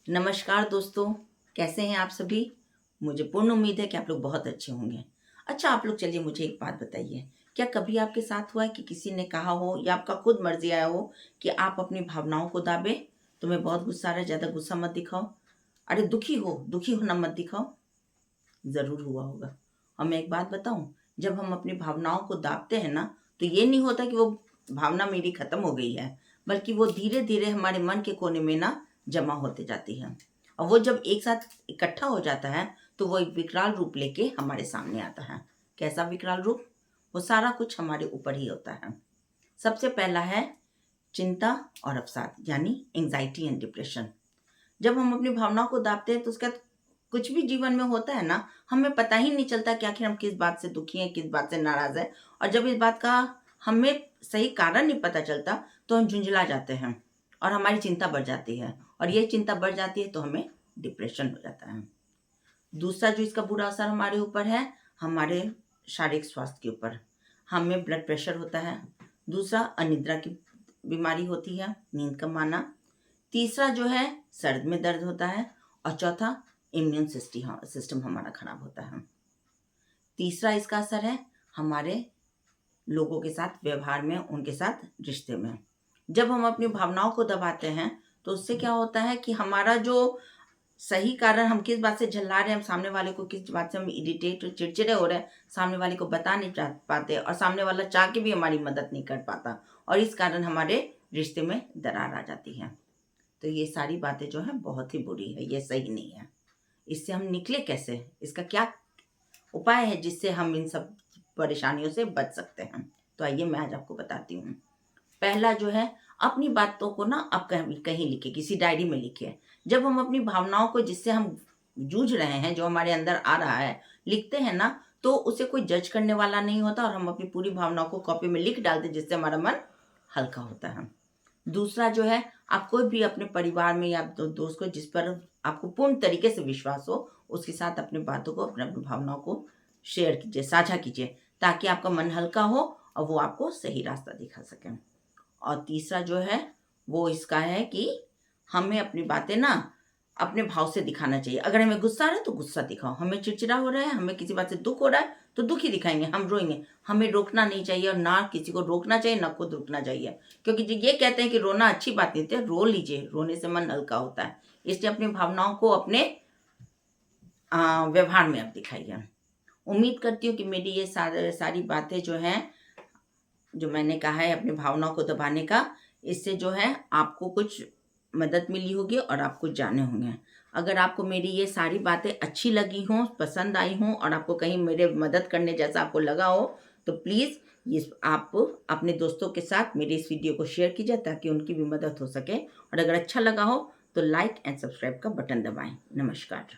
नमस्कार दोस्तों, कैसे हैं आप सभी? मुझे पूर्ण उम्मीद है कि आप लोग बहुत अच्छे होंगे। अच्छा आप लोग चलिए मुझे एक बात बताइए, क्या कभी आपके साथ हुआ है कि किसी ने कहा हो या आपका खुद मर्ज़ी आया हो कि आप अपनी भावनाओं को दाबें? तुम्हें बहुत गुस्सा आ रहा है, ज़्यादा गुस्सा मत दिखाओ। अरे दुखी होना मत दिखाओ। ज़रूर हुआ होगा। और मैं एक बात बताऊँ, जब हम अपनी भावनाओं को दाबते हैं ना, तो ये नहीं होता कि वो भावना मेरी ख़त्म हो गई है, बल्कि वो धीरे-धीरे हमारे मन के कोने में ना जमा होते जाती है। और वो जब एक साथ इकट्ठा हो जाता है, तो वो एक विकराल रूप लेके हमारे सामने आता है। कैसा विकराल रूप? वो सारा कुछ हमारे ऊपर ही होता है। सबसे पहला है चिंता और अवसाद यानी एंग्ज़ायटी एंड डिप्रेशन। जब हम अपनी भावनाओं को दाबते हैं तो उसका कुछ भी जीवन में होता है ना, हमें पता ही नहीं चलता कि आखिर हम किस बात से दुखी हैं, किस बात से नाराज़ हैं। और जब इस बात का हमें सही कारण नहीं पता चलता, तो हम झुंझला जाते हैं और हमारी चिंता बढ़ जाती है। और ये चिंता बढ़ जाती है तो हमें डिप्रेशन हो जाता है। दूसरा जो इसका बुरा असर हमारे ऊपर है, हमारे शारीरिक स्वास्थ्य के ऊपर। हमें ब्लड प्रेशर होता है। दूसरा अनिद्रा की बीमारी होती है, नींद कम आना। तीसरा जो है सर में दर्द होता है। और चौथा इम्यून सिस्टम हमारा खराब होता है। तीसरा इसका असर है हमारे लोगों के साथ व्यवहार में, उनके साथ रिश्ते में। जब हम अपनी भावनाओं को दबाते हैं तो उससे क्या होता है कि हमारा जो सही कारण, हम किस बात से झल्ला रहे हैं, हम सामने वाले को किस बात से हम इरिटेट चिड़चिड़े हो रहे हैं, सामने वाले को बता नहीं पाते और सामने वाला चाह के भी हमारी मदद नहीं कर पाता, और इस कारण हमारे रिश्ते में दरार आ जाती है। तो ये सारी बातें जो हैं बहुत ही बुरी है, ये सही नहीं है। इससे हम निकले कैसे? इसका क्या उपाय है जिससे हम इन सब परेशानियों से बच सकते हैं? तो आइए मैं आज आपको बताती हूँ। पहला जो है, अपनी बातों को ना आप कहीं कहीं लिखिए, किसी डायरी में लिखिए। जब हम अपनी भावनाओं को, जिससे हम जूझ रहे हैं, जो हमारे अंदर आ रहा है, लिखते हैं ना, तो उसे कोई जज करने वाला नहीं होता और हम अपनी पूरी भावनाओं को कॉपी में लिख डालते हैं, जिससे हमारा मन हल्का होता है। दूसरा जो है, आप कोई भी अपने परिवार में या दोस्त को जिस पर आपको पूर्ण तरीके से विश्वास हो, उसके साथ अपनी बातों को, अपनी अपनी भावनाओं को शेयर कीजिए, साझा कीजिए, ताकि आपका मन हल्का हो और वो आपको सही रास्ता दिखा सकें। और तीसरा जो है वो इसका है कि हमें अपनी बातें ना अपने भाव से दिखाना चाहिए। अगर हमें गुस्सा आ रहा है तो गुस्सा दिखाओ, हमें चिड़चिड़ा हो रहा है, हमें किसी बात से दुख हो रहा है तो दुख ही दिखाएंगे, हम रोएंगे। हमें रोकना नहीं चाहिए और ना किसी को रोकना चाहिए, ना खुद रुकना चाहिए। क्योंकि जो ये कहते हैं कि रोना अच्छी बात नहीं है, रो लीजिए, रोने से मन हल्का होता है। इसलिए अपनी भावनाओं को अपने व्यवहार में आप दिखाइए। उम्मीद करती हूँ कि मेरी ये सारी बातें जो हैं, जो मैंने कहा है अपनी भावनाओं को दबाने का, इससे जो है आपको कुछ मदद मिली होगी और आप कुछ जाने होंगे। अगर आपको मेरी ये सारी बातें अच्छी लगी हों, पसंद आई हों और आपको कहीं मेरे मदद करने जैसा आपको लगा हो, तो प्लीज़ ये आप अपने दोस्तों के साथ मेरे इस वीडियो को शेयर कीजिए, ताकि उनकी भी मदद हो सके। और अगर अच्छा लगा हो तो लाइक एंड सब्सक्राइब का बटन दबाएं। नमस्कार।